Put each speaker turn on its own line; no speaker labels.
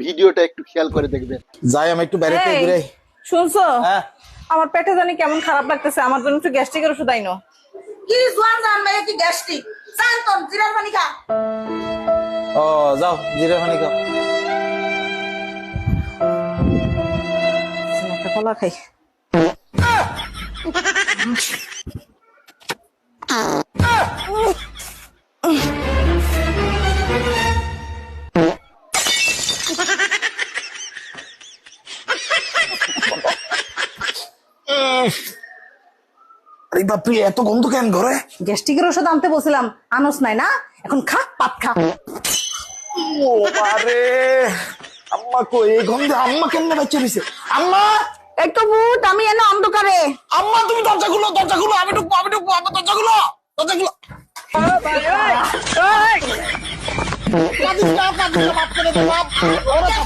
ভিডিওটা একটু খেয়াল করে দেখবেন।
যাই আমি একটু বেড়াতে
এই,
ঘুরে।
শুনছো?
হ্যাঁ
আমার পেটে জানি কেমন খারাপ লাগতেছে, আমার জন্য একটু গ্যাস্ট্রিকের ওষুধ আইনো।
কি জোয়ান জান ভাই কি গ্যাস্ট্রিক শান্তন জিরার পানি খা
ও যাও জিরা পানি খাও।
একটা কলা খাই।
আরে বাপরে এত গন্ধ কেন ঘরে?
গ্যাস্ট্রিকের ওষুধ আনতে বলছিলাম, আনস নাই না? এখন খা, পাত খা।
ও বারে আম্মা কই এই গন্ধে আম্মা কেমনে বাচ্চা রইছে? আম্মা
এই তো ভূত, আমি এনে অন্ধকারে।
আম্মা তুমি দরজা খুলো আমি ঢুকবো আম্মা দরজা খুলো। কাঁদিস না, মাফ করে দে বাপ। ওরা